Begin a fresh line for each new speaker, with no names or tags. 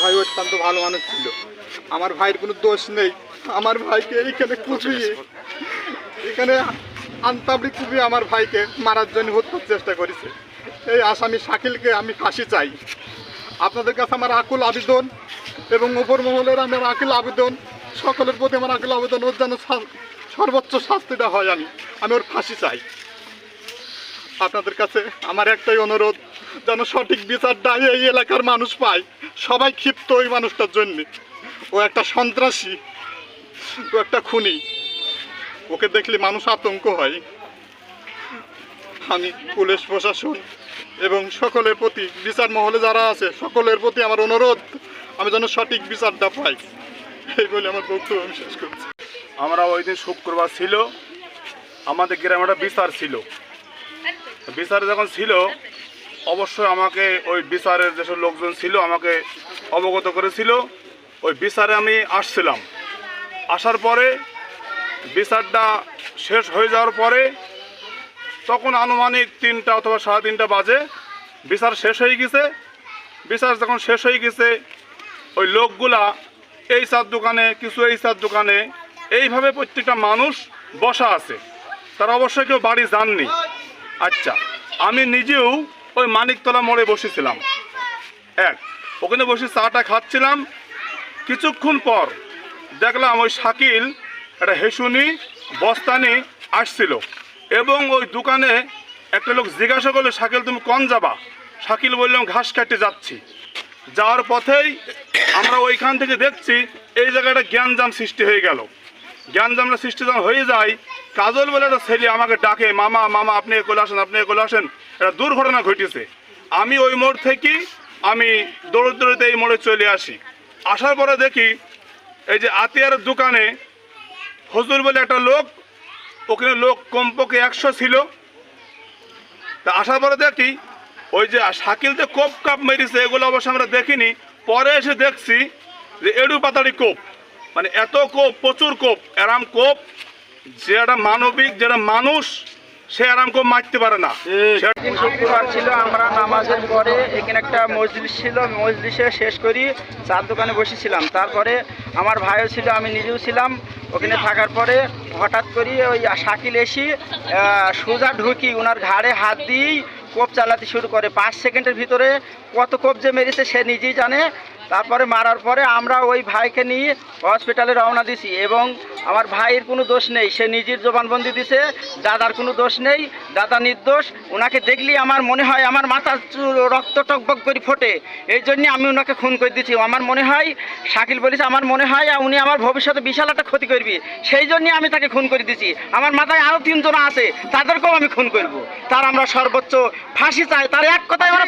ভাই অত্যন্ত ভালো মানুষ ছিল, আমার ভাইয়ের কোনো দোষ নেই। আমার ভাইকে এইখানে কুপিয়ে, এখানে আনতাবড়ি কুপিয়ে আমার ভাইকে মারার জন্য হত্যার চেষ্টা করেছে। এই আসামি শাকিলকে আমি ফাঁসি চাই। আপনাদের কাছে আমার আকুল আবেদন এবং উপর মহলের আমার আকুল আবেদন, সকলের প্রতি আমার আকুল আবেদন, ওর যেন সর্বোচ্চ শাস্তিটা হয়। আমি ওর ফাঁসি চাই। আপনাদের কাছে আমার একটাই অনুরোধ, যেন সঠিক বিচারটা এই এলাকার মানুষ পায়। সবাই ক্ষিপ্ত ওই মানুষটার জন্য। ও একটা সন্ত্রাসী, ও একটা খুনি, ওকে দেখলে মানুষ আতঙ্ক হয়। আমি পুলিশ প্রশাসন এবং সকলের প্রতি, বিচার মহলে যারা আছে সকলের প্রতি আমার অনুরোধ, আমি যেন সঠিক বিচারটা পাই। এই বলে আমার বক্তব্য আমি শেষ করছি।
আমরা ওই দিন শুক্রবার ছিল, আমাদের গ্রামে একটা বিচার ছিল। বিচারে যখন ছিল, অবশ্যই আমাকে ওই বিচারের যেসব লোকজন ছিল আমাকে অবগত করেছিল। ওই বিচারে আমি আসছিলাম। আসার পরে বিচারটা শেষ হয়ে যাওয়ার পরে তখন আনুমানিক 3টা অথবা 3:30 বাজে বিচার শেষ হয়ে গেছে। বিচার যখন শেষ হয়ে গেছে, ওই লোকগুলা এই চার দোকানে, কিছু এই চার দোকানে, এইভাবে প্রত্যেকটা মানুষ বসা আছে। তারা অবশ্যই কেউ বাড়ি যাননি। আচ্ছা, আমি নিজেও ওই মানিকতলা মোড়ে বসেছিলাম। ওখানে বসে চাটা খাচ্ছিলাম। কিছুক্ষণ পর দেখলাম ওই শাকিল একটা হেসুনি বস্তানি আসছিল এবং ওই দোকানে একটা লোক জিজ্ঞাসা করলো, শাকিল তুমি কোন যাবা? শাকিল বললাম ঘাস কাটতে যাচ্ছি। যাওয়ার পথেই আমরা ওইখান থেকে দেখছি এই জায়গাটা জ্ঞানজাম সৃষ্টি হয়ে গেল। জ্ঞানজামটা সৃষ্টি যখন হয়ে যায়, কাজল বলে একটা ছেলে আমাকে ডাকে, মামা মামা আপনি এগুলো আসেন, আপনি এগুলো আসেন, একটা দুর্ঘটনা ঘটেছে। আমি ওই মোড় থেকে আমি দৌড়তে এই মোড়ে চলে আসি। আসার পরে দেখি এই যে আতিয়ার দোকানে ফজল বলে একটা লোক, ওখানে লোক কমপক্ষে 100 ছিল। তা আসার পরে দেখি ওই যে শাকিল যে কোপ কাপ মেরেছে, এগুলো অবশ্য আমরা দেখিনি। পরে এসে দেখছি যে এড়ু পাতাড়ি কোপ, মানে এত কোপ, প্রচুর কোপ, এরাম কোপ যে একটা মানবিক, যেটা মানুষ, সে আরাম কোপ মারতে পারে না।
শুক্রবার ছিল, আমরা নামাজের পরে এখানে একটা মজলিস ছিল, মজলিসে শেষ করি চার দোকানে বসেছিলাম। তারপরে আমার ভাইও ছিল, আমি নিজেও ছিলাম। ওখানে থাকার পরে হঠাৎ করে ওই শাকিল এসে সোজা ঢুকি ওনার ঘাড়ে হাত দিয়েই কোপ চালাতে শুরু করে। 5 সেকেন্ডের ভিতরে কত কোপ যে মেরেছে সে নিজেই জানে। তারপরে মারার পরে আমরা ওই ভাইকে নিয়ে হসপিটালে রওনা দিছি এবং আমার ভাইয়ের কোনো দোষ নেই, সে নিজের জবানবন্দি দিছে। দাদার কোনো দোষ নেই, দাদা নির্দোষ। ওনাকে দেখলেই আমার মনে হয় আমার মাথার রক্ত টকবক করে ফোটে, এই জন্যে আমি ওনাকে খুন করে দিচ্ছি। আমার মনে হয়, শাকিল বলেছে, আমার মনে হয় উনি আমার ভবিষ্যতে বিশাল একটা ক্ষতি করবে, সেই জন্যে আমি তাকে খুন করে দিচ্ছি। আমার মাথায় আরও 3 জন আছে, তাদেরকেও আমি খুন করব। তার আমরা সর্বোচ্চ ফাঁসি চাই, তার এক কথায় আমরা